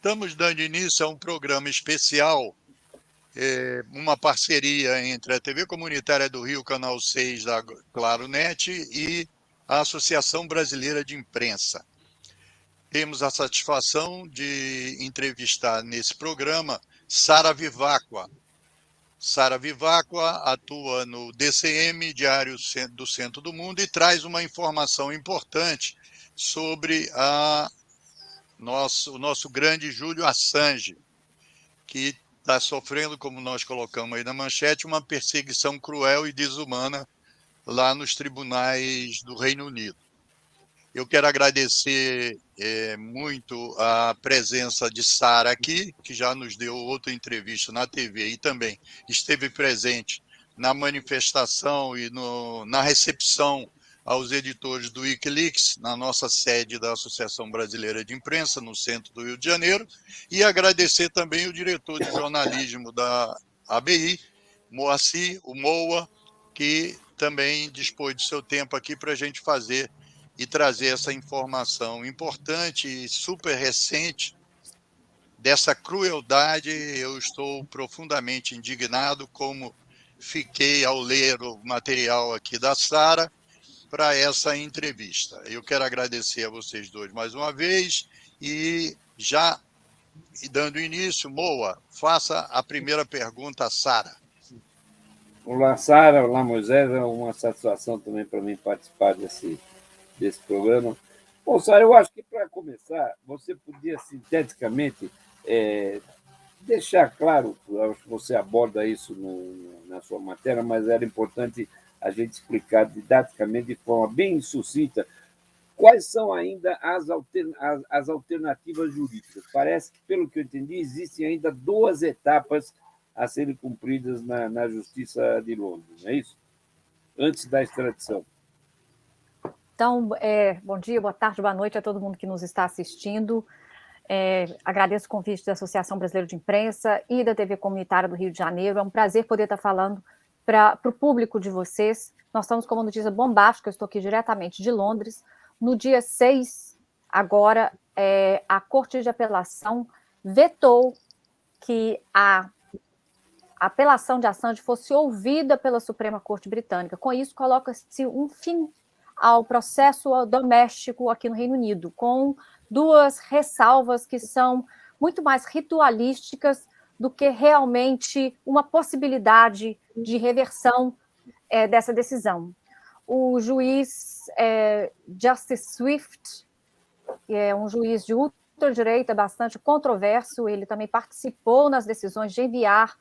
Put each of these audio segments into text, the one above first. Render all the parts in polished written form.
Estamos dando início a um programa especial, uma parceria entre a TV Comunitária do Rio, Canal 6 da Claro Net e a Associação Brasileira de Imprensa. Temos a satisfação de entrevistar nesse programa Sara Vivacqua. Sara Vivacqua atua no DCM, Diário do Centro do Mundo, e traz uma informação importante sobre o nosso grande Júlio Assange, que está sofrendo, como nós colocamos aí na manchete, uma perseguição cruel e desumana lá nos tribunais do Reino Unido. Eu quero agradecer muito a presença de Sara aqui, que já nos deu outra entrevista na TV e também esteve presente na manifestação e na recepção aos editores do Wikileaks, na nossa sede da Associação Brasileira de Imprensa, no centro do Rio de Janeiro, e agradecer também o diretor de jornalismo da ABI, Moacir, o Moa, que também dispôs do seu tempo aqui para a gente fazer e trazer essa informação importante e super recente dessa crueldade. Eu estou profundamente indignado, como fiquei ao ler o material aqui da Sara para essa entrevista. Eu quero agradecer a vocês dois mais uma vez e já dando início, Moa, faça a primeira pergunta a Sara. Olá, Sara. Olá, Moisés. É uma satisfação também para mim participar desse programa. Bom, Sara, eu acho que, para começar, você podia, sinteticamente, deixar claro, eu acho que você aborda isso na sua matéria, mas era importante a gente explicar didaticamente, de forma bem sucinta, quais são ainda as alternativas jurídicas. Parece que, pelo que eu entendi, existem ainda 2 etapas a serem cumpridas na Justiça de Londres, não é isso? Antes da extradição. Então, bom dia, boa tarde, boa noite a todo mundo que nos está assistindo. Agradeço o convite da Associação Brasileira de Imprensa e da TV Comunitária do Rio de Janeiro. É um prazer poder estar falando para o público de vocês. Nós estamos com uma notícia bombástica, eu estou aqui diretamente de Londres. No dia 6, agora, a Corte de Apelação vetou que a apelação de Assange fosse ouvida pela Suprema Corte Britânica. Com isso, coloca-se um fim ao processo doméstico aqui no Reino Unido, com 2 ressalvas que são muito mais ritualísticas do que realmente uma possibilidade de reversão dessa decisão. O juiz Justice Swift, que é um juiz de ultradireita bastante controverso, ele também participou nas decisões de enviar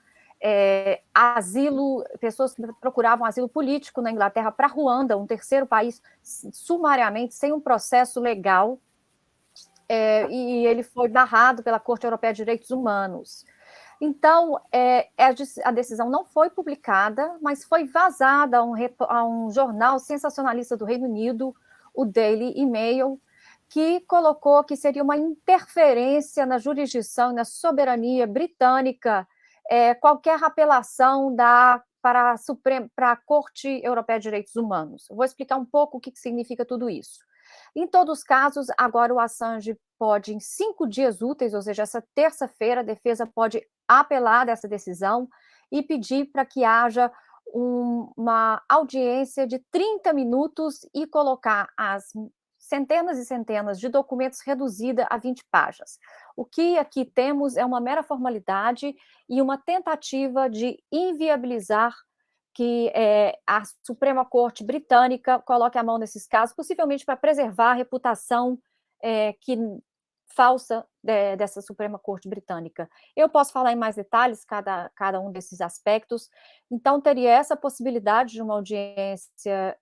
asilo, pessoas que procuravam asilo político na Inglaterra para Ruanda, um terceiro país, sumariamente, sem um processo legal, e ele foi barrado pela Corte Europeia de Direitos Humanos. Então, a decisão não foi publicada, mas foi vazada a um jornal sensacionalista do Reino Unido, o Daily Mail, que colocou que seria uma interferência na jurisdição e na soberania britânica qualquer apelação para a Corte Europeia de Direitos Humanos. Eu vou explicar um pouco o que significa tudo isso. Em todos os casos, agora o Assange pode, em 5 dias úteis, ou seja, essa terça-feira, a defesa pode apelar dessa decisão e pedir para que haja uma audiência de 30 minutos e colocar as centenas e centenas de documentos reduzida a 20 páginas. O que aqui temos é uma mera formalidade e uma tentativa de inviabilizar que a Suprema Corte Britânica coloque a mão nesses casos, possivelmente para preservar a reputação falsa dessa Suprema Corte Britânica. Eu posso falar em mais detalhes cada um desses aspectos. Então, teria essa possibilidade de uma audiência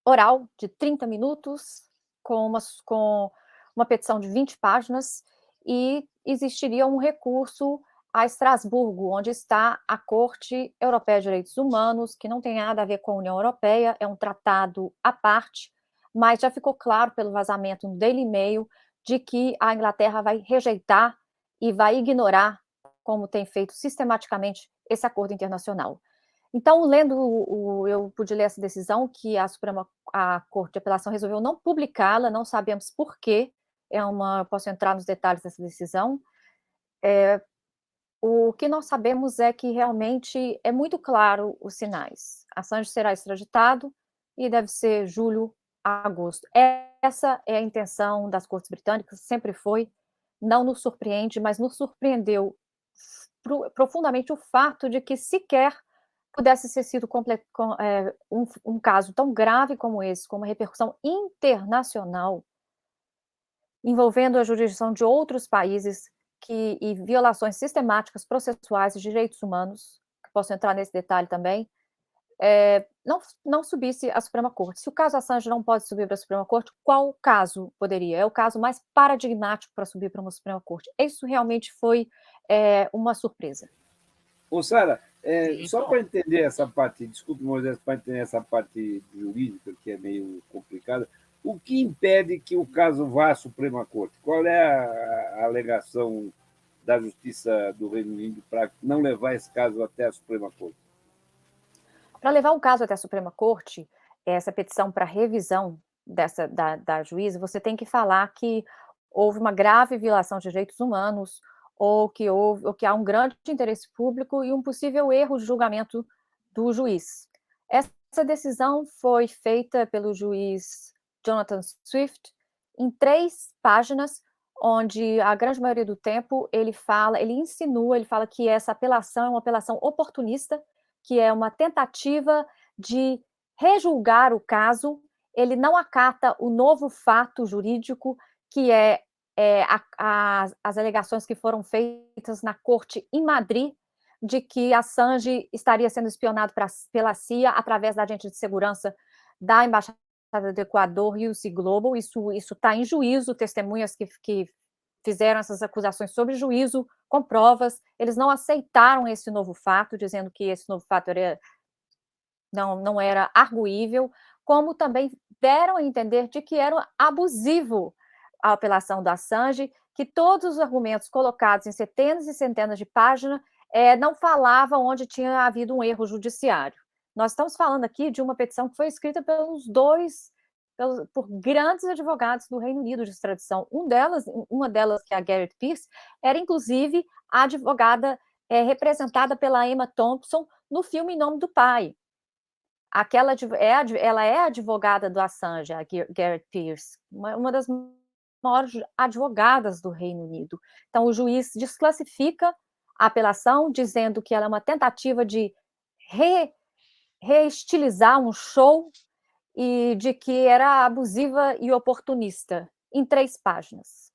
oral de 30 minutos, com uma petição de 20 páginas, e existiria um recurso a Estrasburgo, onde está a Corte Europeia de Direitos Humanos, que não tem nada a ver com a União Europeia, é um tratado à parte, mas já ficou claro pelo vazamento no Daily Mail de que a Inglaterra vai rejeitar e vai ignorar, como tem feito sistematicamente, esse acordo internacional. Então, eu pude ler essa decisão que a Corte de Apelação resolveu não publicá-la, não sabemos por quê, posso entrar nos detalhes dessa decisão. O que nós sabemos é que realmente é muito claro os sinais. Assange será extraditado e deve ser julho a agosto. Essa é a intenção das cortes britânicas, sempre foi. Não nos surpreende, mas nos surpreendeu profundamente o fato de que sequer pudesse ser sido um caso tão grave como esse, com uma repercussão internacional, envolvendo a jurisdição de outros países e violações sistemáticas processuais de direitos humanos, que posso entrar nesse detalhe também, não subisse à Suprema Corte. Se o caso Assange não pode subir para a Suprema Corte, qual caso poderia? É o caso mais paradigmático para subir para uma Suprema Corte. Isso realmente foi uma surpresa. Ô, Sara, só para entender essa parte, desculpe, Moisés, para entender essa parte jurídica, que é meio complicada, o que impede que o caso vá à Suprema Corte? Qual é a alegação da Justiça do Reino Unido para não levar esse caso até a Suprema Corte? Para levar o caso até a Suprema Corte, essa petição para revisão da juíza, você tem que falar que houve uma grave violação de direitos humanos, ou que há um grande interesse público e um possível erro de julgamento do juiz. Essa decisão foi feita pelo juiz Jonathan Swift em 3 páginas, onde a grande maioria do tempo ele fala que essa apelação é uma apelação oportunista, que é uma tentativa de rejulgar o caso. Ele não acata o novo fato jurídico, que as alegações que foram feitas na corte em Madrid, de que Assange estaria sendo espionado pela CIA através da agente de segurança da Embaixada do Equador, UC Global. Isso está em juízo, testemunhas que fizeram essas acusações sobre juízo, com provas. Eles não aceitaram esse novo fato, dizendo que esse novo fato não era arguível, como também deram a entender de que era abusivo a apelação do Assange, que todos os argumentos colocados em centenas e centenas de páginas não falavam onde tinha havido um erro judiciário. Nós estamos falando aqui de uma petição que foi escrita por grandes advogados do Reino Unido de extradição. Uma delas, que é a Gareth Peirce, era inclusive a advogada representada pela Emma Thompson no filme Em Nome do Pai. Ela é a advogada do Assange, a Gareth Peirce, uma das maiores advogadas do Reino Unido. Então, o juiz desclassifica a apelação, dizendo que ela é uma tentativa de reestilizar um show e de que era abusiva e oportunista, em 3 páginas.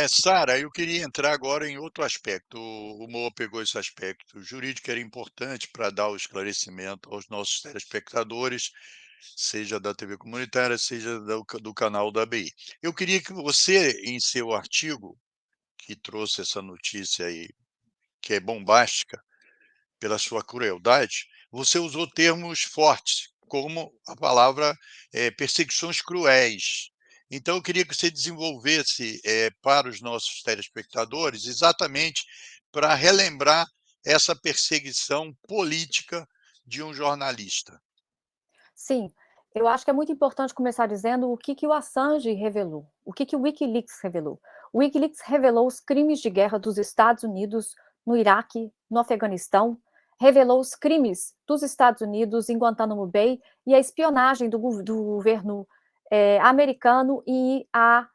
Sara, eu queria entrar agora em outro aspecto. O Moa pegou esse aspecto jurídico, era importante para dar o esclarecimento aos nossos telespectadores, seja da TV comunitária, seja do canal da ABI. Eu queria que você, em seu artigo, que trouxe essa notícia aí, que é bombástica, pela sua crueldade, você usou termos fortes, como a palavra perseguições cruéis. Então, eu queria que você desenvolvesse para os nossos telespectadores exatamente para relembrar essa perseguição política de um jornalista. Sim, eu acho que é muito importante começar dizendo o que o Assange revelou, o que o Wikileaks revelou. O Wikileaks revelou os crimes de guerra dos Estados Unidos no Iraque, no Afeganistão, revelou os crimes dos Estados Unidos em Guantánamo Bay e a espionagem do governo americano e a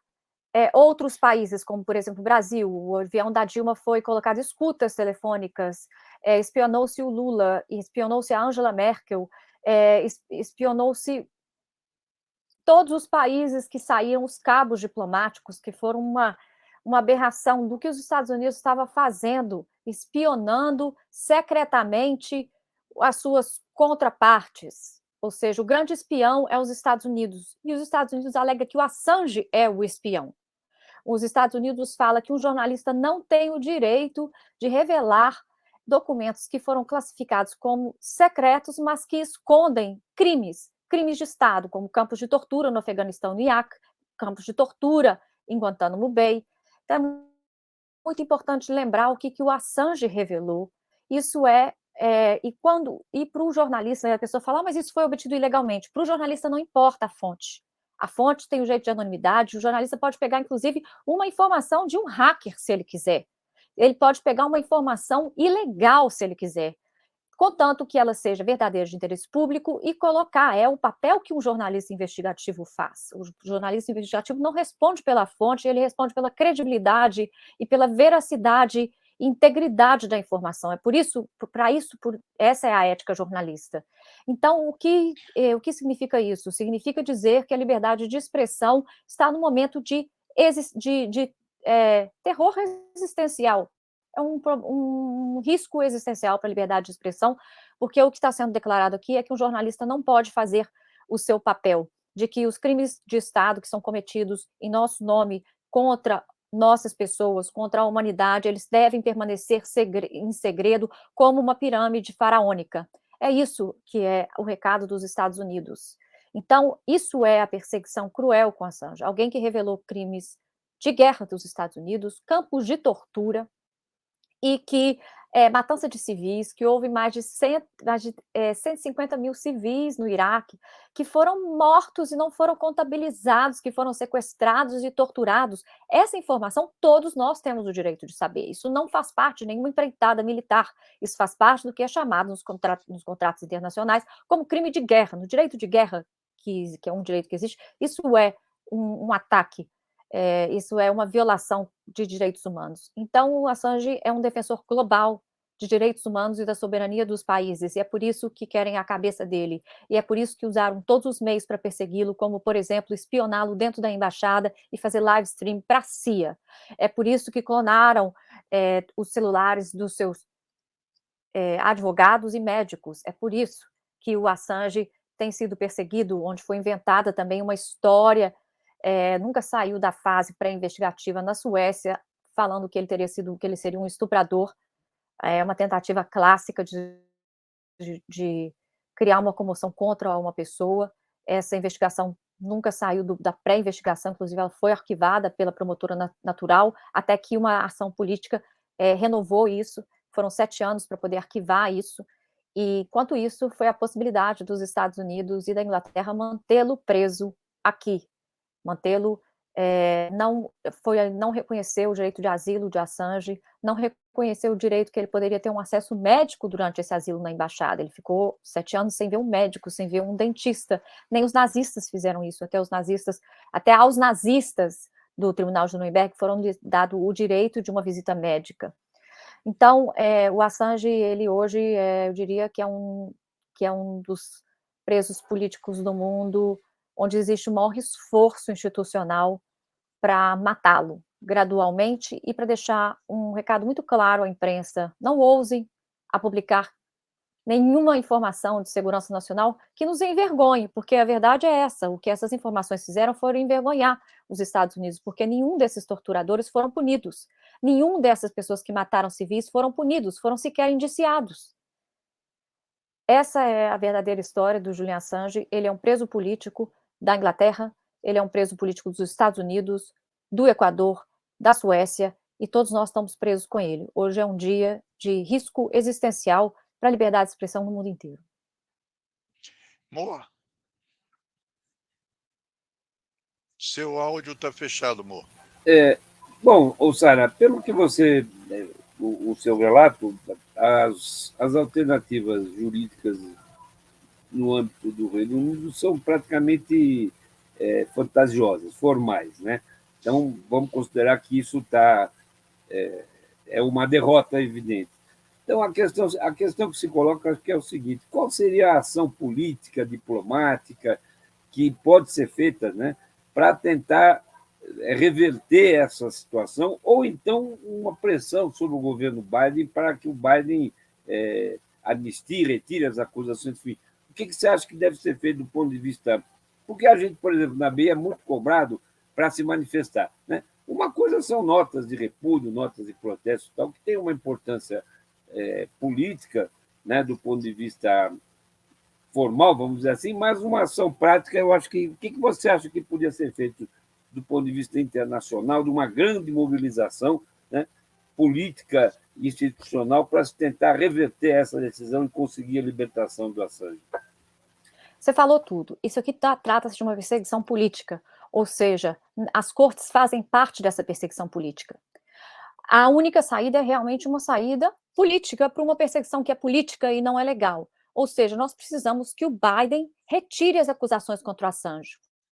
outros países, como, por exemplo, o Brasil. O avião da Dilma foi colocado escutas telefônicas, espionou-se o Lula, espionou-se a Angela Merkel, espionou-se todos os países que saíram, os cabos diplomáticos, que foram uma aberração do que os Estados Unidos estavam fazendo, espionando secretamente as suas contrapartes. Ou seja, o grande espião é os Estados Unidos. E os Estados Unidos alegam que o Assange é o espião. Os Estados Unidos falam que um jornalista não tem o direito de revelar documentos que foram classificados como secretos, mas que escondem crimes de Estado, como campos de tortura no Afeganistão e no Iraque, campos de tortura em Guantánamo Bay. Então, é muito importante lembrar o que o Assange revelou. Isso e para o jornalista, a pessoa fala, mas isso foi obtido ilegalmente. Para o jornalista não importa a fonte. A fonte tem o jeito de anonimidade, o jornalista pode pegar, inclusive, uma informação de um hacker, se ele quiser. Ele pode pegar uma informação ilegal, se ele quiser, contanto que ela seja verdadeira de interesse público e colocar, é o papel que um jornalista investigativo faz. O jornalista investigativo não responde pela fonte, ele responde pela credibilidade e pela veracidade e integridade da informação. É por isso, essa é a ética jornalista. Então, o que significa isso? Significa dizer que a liberdade de expressão está no momento de terror existencial. É um risco existencial para a liberdade de expressão, porque o que está sendo declarado aqui é que um jornalista não pode fazer o seu papel, de que os crimes de Estado que são cometidos em nosso nome contra nossas pessoas, contra a humanidade, eles devem permanecer em segredo como uma pirâmide faraônica. É isso que é o recado dos Estados Unidos. Então, isso é a perseguição cruel com Assange. Alguém que revelou crimes de guerra dos Estados Unidos, campos de tortura, e que matança de civis, que houve mais de 150 mil civis no Iraque, que foram mortos e não foram contabilizados, que foram sequestrados e torturados. Essa informação todos nós temos o direito de saber. Isso não faz parte de nenhuma empreitada militar. Isso faz parte do que é chamado nos contratos internacionais como crime de guerra. No direito de guerra, que é um direito que existe, isso é um ataque. Isso é uma violação de direitos humanos. Então, o Assange é um defensor global de direitos humanos e da soberania dos países, e é por isso que querem a cabeça dele, e é por isso que usaram todos os meios para persegui-lo, como, por exemplo, espioná-lo dentro da embaixada e fazer live stream para a CIA. É por isso que clonaram os celulares dos seus advogados e médicos. É por isso que o Assange tem sido perseguido, onde foi inventada também uma história. Nunca saiu da fase pré-investigativa na Suécia, falando que ele seria um estuprador. É uma tentativa clássica de criar uma comoção contra uma pessoa. Essa investigação nunca saiu da pré-investigação, inclusive ela foi arquivada pela promotora natural, até que uma ação política renovou isso. Foram 7 anos para poder arquivar isso. E, enquanto isso, foi a possibilidade dos Estados Unidos e da Inglaterra mantê-lo preso aqui, mantê-lo, não reconheceu o direito de asilo de Assange, não reconheceu o direito que ele poderia ter um acesso médico durante esse asilo na embaixada. Ele ficou 7 anos sem ver um médico, sem ver um dentista. Nem os nazistas fizeram isso. Até aos nazistas do Tribunal de Nuremberg foram dado o direito de uma visita médica. Então, o Assange, ele hoje, eu diria que é um dos presos políticos do mundo onde existe o maior esforço institucional para matá-lo gradualmente e para deixar um recado muito claro à imprensa: não ousem a publicar nenhuma informação de segurança nacional que nos envergonhe, porque a verdade é essa: o que essas informações fizeram foi envergonhar os Estados Unidos, porque nenhum desses torturadores foram punidos, nenhum dessas pessoas que mataram civis foram punidos, foram sequer indiciados. Essa é a verdadeira história do Julian Assange. Ele é um preso político da Inglaterra, ele é um preso político dos Estados Unidos, do Equador, da Suécia, e todos nós estamos presos com ele. Hoje é um dia de risco existencial para a liberdade de expressão no mundo inteiro. Moa, seu áudio está fechado, Moa. Bom, Sara, pelo que você, o seu relato, as alternativas jurídicas no âmbito do Reino Unido são praticamente fantasiosas, formais, né? Então, vamos considerar que isso é uma derrota evidente. Então, a questão que se coloca, acho que é o seguinte: qual seria a ação política, diplomática, que pode ser feita, né, para tentar reverter essa situação, ou então uma pressão sobre o governo Biden para que o Biden amnistie, retire as acusações? Enfim, o que você acha que deve ser feito do ponto de vista... Porque a gente, por exemplo, na BIA é muito cobrado para se manifestar, né? Uma coisa são notas de repúdio, notas de protesto, tal, que tem uma importância política, né, do ponto de vista formal, vamos dizer assim, mas uma ação prática, eu acho que... O que você acha que podia ser feito do ponto de vista internacional, de uma grande mobilização, né, política e institucional para se tentar reverter essa decisão e conseguir a libertação do Assange? Você falou tudo. Isso aqui trata-se de uma perseguição política, ou seja, as cortes fazem parte dessa perseguição política. A única saída é realmente uma saída política para uma perseguição que é política e não é legal. Ou seja, nós precisamos que o Biden retire as acusações contra o Assange.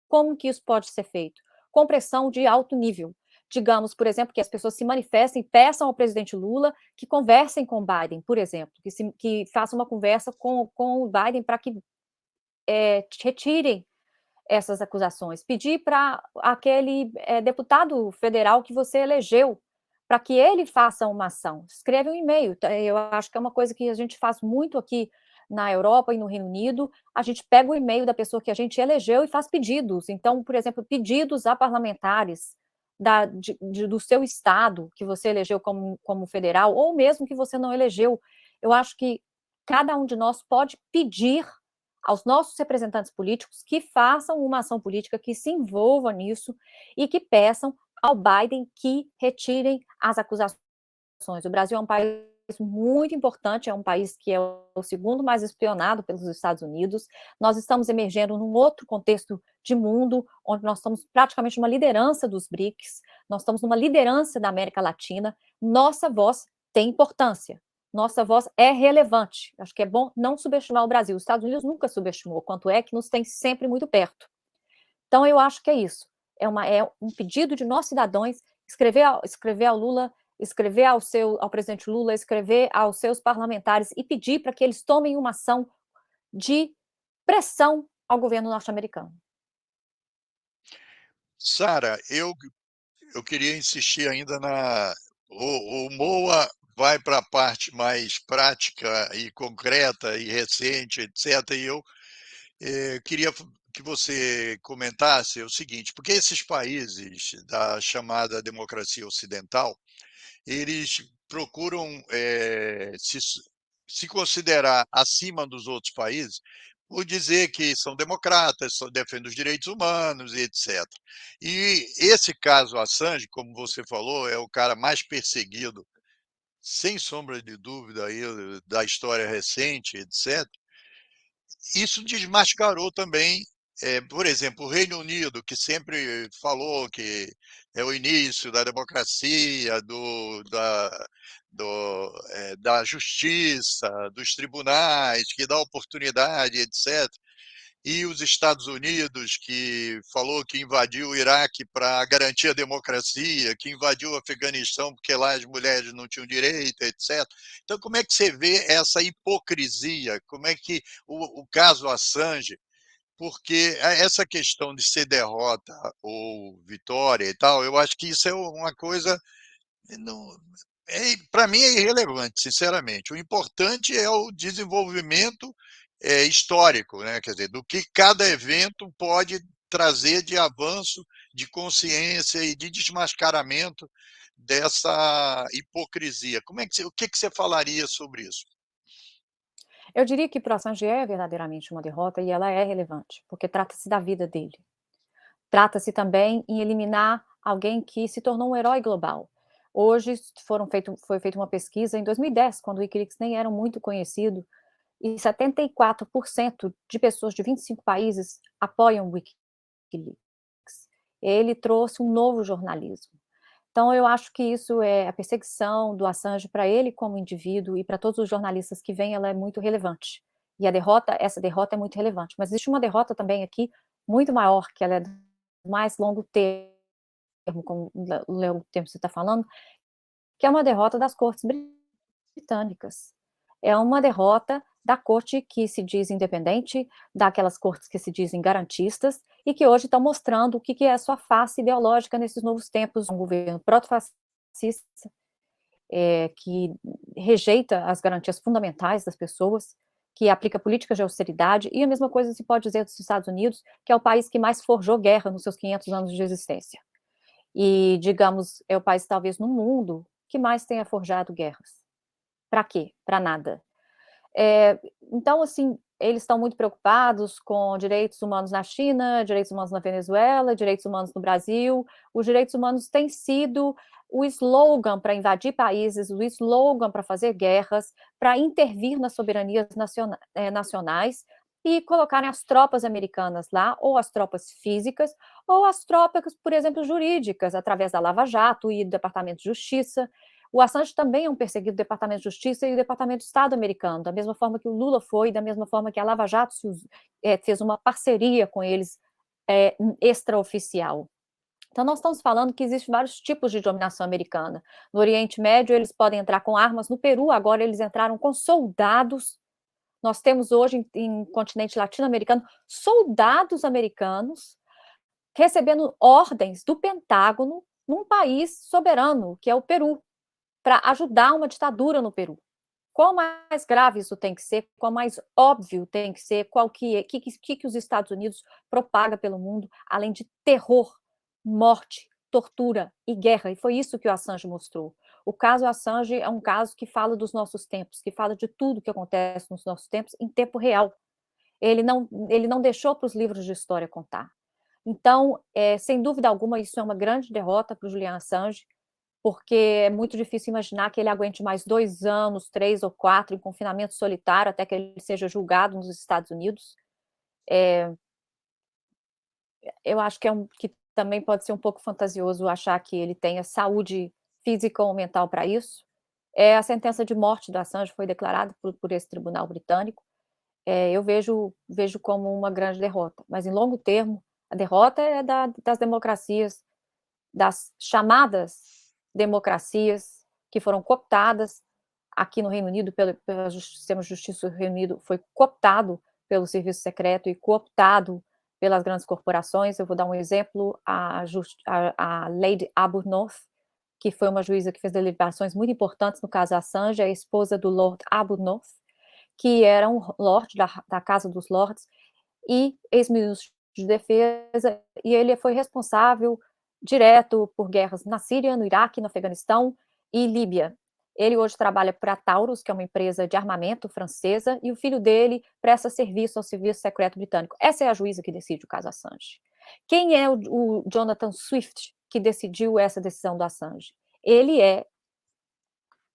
Como que isso pode ser feito? Com pressão de alto nível. Digamos, por exemplo, que as pessoas se manifestem, peçam ao presidente Lula que conversem com o Biden, por exemplo, que façam uma conversa com o Biden para que retirem essas acusações. Pedir para aquele deputado federal que você elegeu, para que ele faça uma ação. Escreve um e-mail. Eu acho que é uma coisa que a gente faz muito aqui na Europa e no Reino Unido. A gente pega o e-mail da pessoa que a gente elegeu e faz pedidos. Então, por exemplo, pedidos a parlamentares do seu estado, que você elegeu como federal, ou mesmo que você não elegeu. Eu acho que cada um de nós pode pedir aos nossos representantes políticos que façam uma ação política, que se envolvam nisso e que peçam ao Biden que retirem as acusações. O Brasil é um país muito importante, é um país que é o segundo mais espionado pelos Estados Unidos. Nós estamos emergendo num outro contexto de mundo, onde nós estamos praticamente numa liderança dos BRICS, nós estamos numa liderança da América Latina. Nossa voz tem importância. Nossa voz é relevante. Acho que é bom não subestimar o Brasil. Os Estados Unidos nunca subestimou, quanto é que nos tem sempre muito perto. Então, eu acho que é isso. É um pedido de nós, cidadãos, escrever ao Lula, escrever ao presidente Lula, escrever aos seus parlamentares e pedir para que eles tomem uma ação de pressão ao governo norte-americano. Sara, eu queria insistir ainda o MOA vai para a parte mais prática e concreta e recente, etc. E eu queria que você comentasse o seguinte, porque esses países da chamada democracia ocidental, eles procuram se considerar acima dos outros países por dizer que são democratas, defendem os direitos humanos e etc. E esse caso Assange, como você falou, é o cara mais perseguido, sem sombra de dúvida, aí, da história recente, etc. Isso desmascarou também, por exemplo, o Reino Unido, que sempre falou que é o início da democracia, da justiça, dos tribunais, que dá oportunidade, etc. E os Estados Unidos, que falou que invadiu o Iraque para garantir a democracia, que invadiu o Afeganistão porque lá as mulheres não tinham direito, etc. Então, como é que você vê essa hipocrisia? Como é que o caso Assange, porque essa questão de ser derrota ou vitória e tal, eu acho que isso é uma coisa não, para mim é irrelevante, sinceramente. O importante é o desenvolvimento histórico, né? Quer dizer, do que cada evento pode trazer de avanço, de consciência e de desmascaramento dessa hipocrisia. O que você falaria sobre isso? Eu diria que para o Assange é verdadeiramente uma derrota e ela é relevante, porque trata-se da vida dele. Trata-se também em eliminar alguém que se tornou um herói global. Hoje foi feita uma pesquisa em 2010, quando o Wikileaks nem era muito conhecido, e 74% de pessoas de 25 países apoiam o Wikileaks. Ele trouxe um novo jornalismo. Então, eu acho que isso a perseguição do Assange para ele como indivíduo e para todos os jornalistas que vêm, ela é muito relevante. E essa derrota é muito relevante. Mas existe uma derrota também aqui muito maior, que ela é do mais longo termo, como o longo termo que você está falando, que é uma derrota das cortes britânicas. É uma derrota da corte que se diz independente, daquelas cortes que se dizem garantistas, e que hoje estão mostrando o que é a sua face ideológica nesses novos tempos, um governo protofascista, que rejeita as garantias fundamentais das pessoas, que aplica políticas de austeridade, e a mesma coisa se pode dizer dos Estados Unidos, que é o país que mais forjou guerra nos seus 500 anos de existência. E, digamos, é o país talvez no mundo que mais tenha forjado guerras. Para quê? Para nada. Então, assim, eles estão muito preocupados com direitos humanos na China, direitos humanos na Venezuela, direitos humanos no Brasil. Os direitos humanos têm sido o slogan para invadir países, o slogan para fazer guerras, para intervir nas soberanias nacionais, e colocarem as tropas americanas lá, ou as tropas físicas, ou as tropas, por exemplo, jurídicas, através da Lava Jato e do Departamento de Justiça. O Assange também é um perseguido do Departamento de Justiça e do Departamento de Estado americano, da mesma forma que o Lula foi, da mesma forma que a Lava Jato fez uma parceria com eles extraoficial. Então, nós estamos falando que existem vários tipos de dominação americana. No Oriente Médio, eles podem entrar com armas. No Peru, agora, eles entraram com soldados. Nós temos hoje, em continente latino-americano, soldados americanos recebendo ordens do Pentágono num país soberano, que é o Peru, para ajudar uma ditadura no Peru. Qual mais grave isso tem que ser, qual mais óbvio tem que ser, qual que os Estados Unidos propaga pelo mundo, além de terror, morte, tortura e guerra. E foi isso que o Assange mostrou. O caso Assange é um caso que fala dos nossos tempos, que fala de tudo que acontece nos nossos tempos em tempo real. Ele não deixou para os livros de história contar. Então, sem dúvida alguma, isso é uma grande derrota para o Julian Assange, porque é muito difícil imaginar que ele aguente mais 2 anos, 3 ou 4 em confinamento solitário até que ele seja julgado nos Estados Unidos. Eu acho que também pode ser um pouco fantasioso achar que ele tenha saúde física ou mental para isso. A sentença de morte do Assange foi declarada por esse tribunal britânico. Eu vejo como uma grande derrota, mas em longo termo, a derrota é das democracias, das chamadas democracias que foram cooptadas aqui no Reino Unido, pelo sistema de justiça do Reino Unido, foi cooptado pelo serviço secreto e cooptado pelas grandes corporações. Eu vou dar um exemplo, a Lady Abernorth, que foi uma juíza que fez deliberações muito importantes no caso Assange, a esposa do Lord Abernorth, que era um lord da Casa dos Lords e ex-ministro de Defesa, e ele foi responsável direto por guerras na Síria, no Iraque, no Afeganistão e Líbia. Ele hoje trabalha para a Taurus, que é uma empresa de armamento francesa, e o filho dele presta serviço ao serviço secreto britânico. Essa é a juíza que decide o caso Assange. Quem é o Jonathan Swift que decidiu essa decisão do Assange? Ele é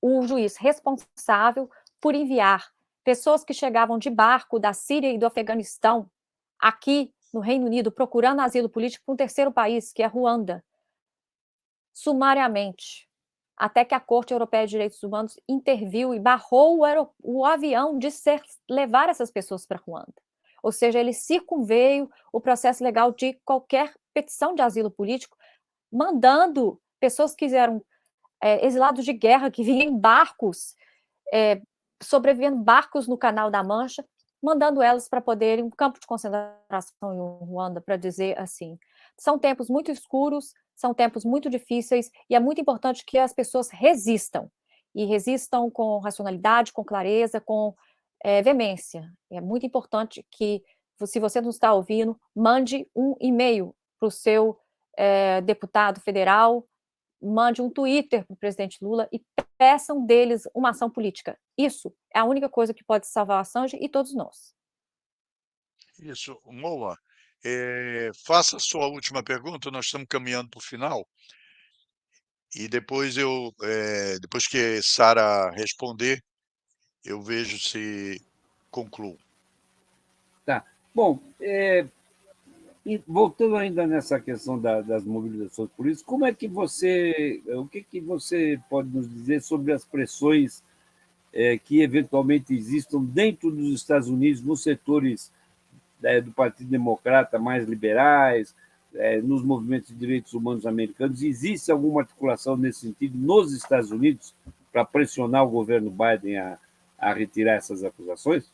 o juiz responsável por enviar pessoas que chegavam de barco da Síria e do Afeganistão aqui no Reino Unido procurando asilo político para um terceiro país, que é Ruanda, sumariamente, até que a Corte Europeia de Direitos Humanos interviu e barrou o avião de levar essas pessoas para Ruanda. Ou seja, ele circunveio o processo legal de qualquer petição de asilo político, mandando pessoas que eram exilados de guerra, que vinham em barcos, sobrevivendo barcos no Canal da Mancha, mandando elas para poderem um campo de concentração em Ruanda, para dizer assim. São tempos muito escuros, são tempos muito difíceis, e é muito importante que as pessoas resistam, e resistam com racionalidade, com clareza, com veemência. É muito importante que, se você não está ouvindo, mande um e-mail para o seu deputado federal, mande um Twitter para o presidente Lula e peçam deles uma ação política. Isso é a única coisa que pode salvar o Assange e todos nós. Isso, Moa, faça a sua última pergunta, nós estamos caminhando para o final, e depois depois que Sara responder, eu vejo se concluo. Tá. Bom, e voltando ainda nessa questão das mobilizações políticas, o que você pode nos dizer sobre as pressões que eventualmente existam dentro dos Estados Unidos, nos setores do Partido Democrata mais liberais, nos movimentos de direitos humanos americanos? Existe alguma articulação nesse sentido nos Estados Unidos para pressionar o governo Biden a retirar essas acusações?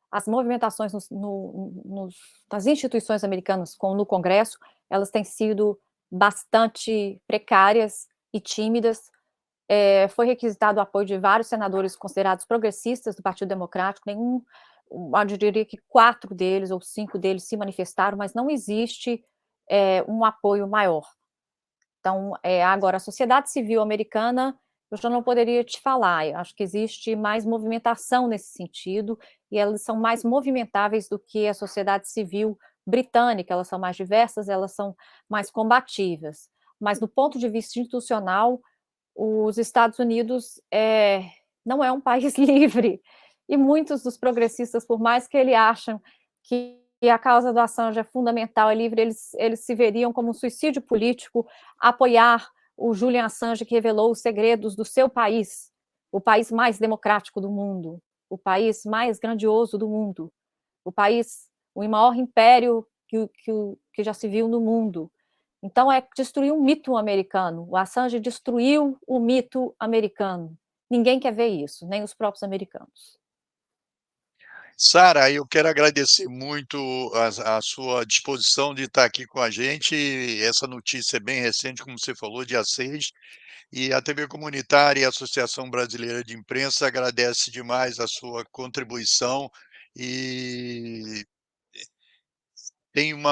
As movimentações nas instituições americanas, como no Congresso, elas têm sido bastante precárias e tímidas. Foi requisitado o apoio de vários senadores considerados progressistas do Partido Democrático, eu diria que 4 deles ou 5 deles se manifestaram, mas não existe um apoio maior. Então, agora, a sociedade civil americana, eu já não poderia te falar, eu acho que existe mais movimentação nesse sentido, e elas são mais movimentáveis do que a sociedade civil britânica, elas são mais diversas, elas são mais combativas. Mas, do ponto de vista institucional, os Estados Unidos não é um país livre. E muitos dos progressistas, por mais que eles acham que a causa do Assange é fundamental, é livre, eles se veriam como um suicídio político apoiar o Julian Assange, que revelou os segredos do seu país, o país mais democrático do mundo, o país mais grandioso do mundo, o maior império que já se viu no mundo. Então, é destruir um mito americano. O Assange destruiu o mito americano. Ninguém quer ver isso, nem os próprios americanos. Sara, eu quero agradecer muito a sua disposição de estar aqui com a gente. Essa notícia é bem recente, como você falou, dia 6, e a TV Comunitária e a Associação Brasileira de Imprensa agradece demais a sua contribuição e tem um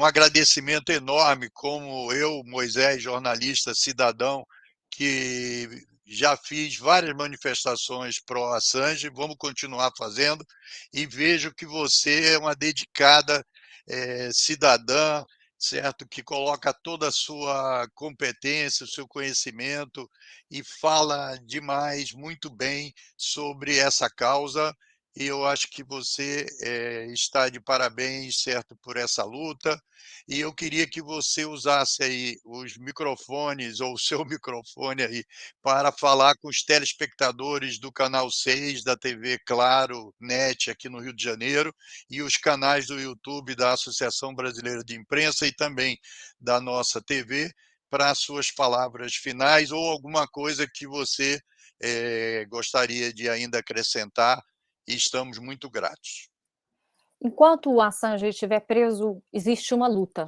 agradecimento enorme, como eu, Moisés, jornalista, cidadão, que já fiz várias manifestações pró-Assange, vamos continuar fazendo, e vejo que você é uma dedicada cidadã, certo? Que coloca toda a sua competência, o seu conhecimento, e fala demais, muito bem, sobre essa causa, e eu acho que você está de parabéns, certo, por essa luta, e eu queria que você usasse aí os microfones, ou o seu microfone aí, para falar com os telespectadores do Canal 6 da TV Claro Net, aqui no Rio de Janeiro, e os canais do YouTube da Associação Brasileira de Imprensa e também da nossa TV, para as suas palavras finais, ou alguma coisa que você gostaria de ainda acrescentar, e estamos muito gratos. Enquanto o Assange estiver preso, existe uma luta.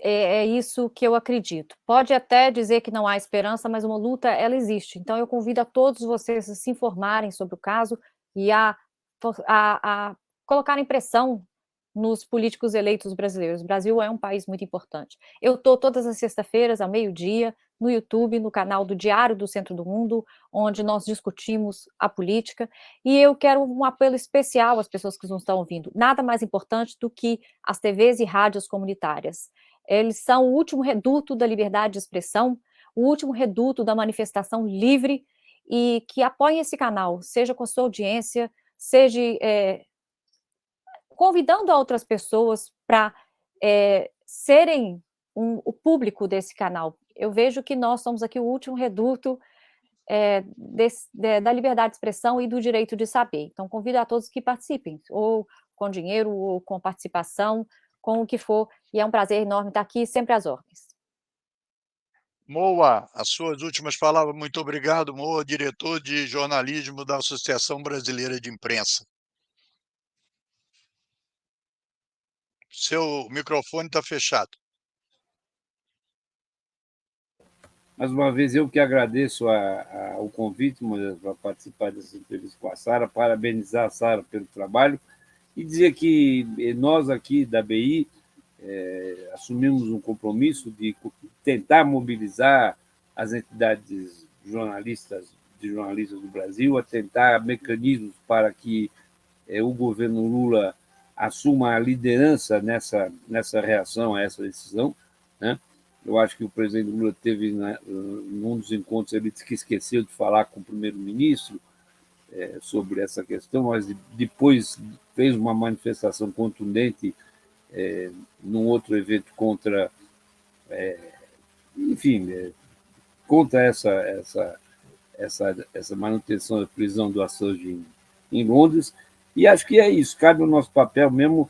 É isso que eu acredito. Pode até dizer que não há esperança, mas uma luta, ela existe. Então, eu convido a todos vocês a se informarem sobre o caso e a colocarem pressão nos políticos eleitos brasileiros. O Brasil é um país muito importante. Eu estou todas as sextas-feiras, ao meio-dia, no YouTube, no canal do Diário do Centro do Mundo, onde nós discutimos a política, e eu quero um apelo especial às pessoas que não estão ouvindo. Nada mais importante do que as TVs e rádios comunitárias. Eles são o último reduto da liberdade de expressão, o último reduto da manifestação livre, e que apoiem esse canal, seja com a sua audiência, seja convidando outras pessoas para serem o público desse canal. Eu vejo que nós somos aqui o último reduto da liberdade de expressão e do direito de saber. Então, convido a todos que participem, ou com dinheiro, ou com participação, com o que for, e é um prazer enorme estar aqui, sempre às ordens. Moa, as suas últimas palavras. Muito obrigado, Moa, diretor de jornalismo da Associação Brasileira de Imprensa. Seu microfone está fechado. Mais uma vez, eu que agradeço o convite, para participar dessa entrevista com a Sara, parabenizar a Sara pelo trabalho e dizer que nós aqui da BI assumimos um compromisso de tentar mobilizar as entidades jornalistas do Brasil, a tentar mecanismos para que o governo Lula assuma a liderança nessa reação a essa decisão, né? Eu acho que o presidente Lula teve, num dos encontros, ele disse que esqueceu de falar com o primeiro-ministro sobre essa questão, mas depois fez uma manifestação contundente num outro evento contra, enfim, contra essa manutenção da prisão do Assange em Londres. E acho que é isso, cabe o nosso papel mesmo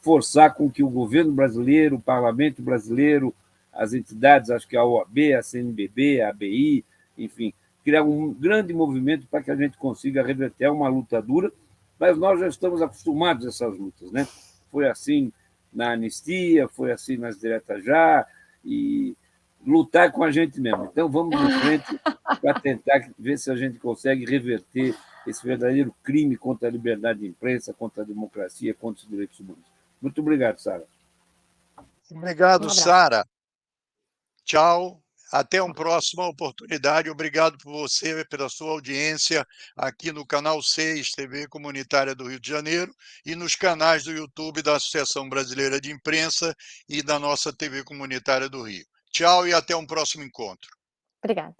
forçar com que o governo brasileiro, o parlamento brasileiro, as entidades, acho que a OAB, a CNBB, a ABI, enfim, criar um grande movimento para que a gente consiga reverter uma luta dura, mas nós já estamos acostumados a essas lutas, né? Foi assim na anistia, foi assim nas diretas já, e lutar com a gente mesmo. Então, vamos de frente para tentar ver se a gente consegue reverter esse verdadeiro crime contra a liberdade de imprensa, contra a democracia, contra os direitos humanos. Muito obrigado, Sara. Obrigado, Sara. Tchau. Até uma próxima oportunidade. Obrigado por você, pela sua audiência aqui no Canal 6, TV Comunitária do Rio de Janeiro, e nos canais do YouTube da Associação Brasileira de Imprensa e da nossa TV Comunitária do Rio. Tchau e até um próximo encontro. Obrigada.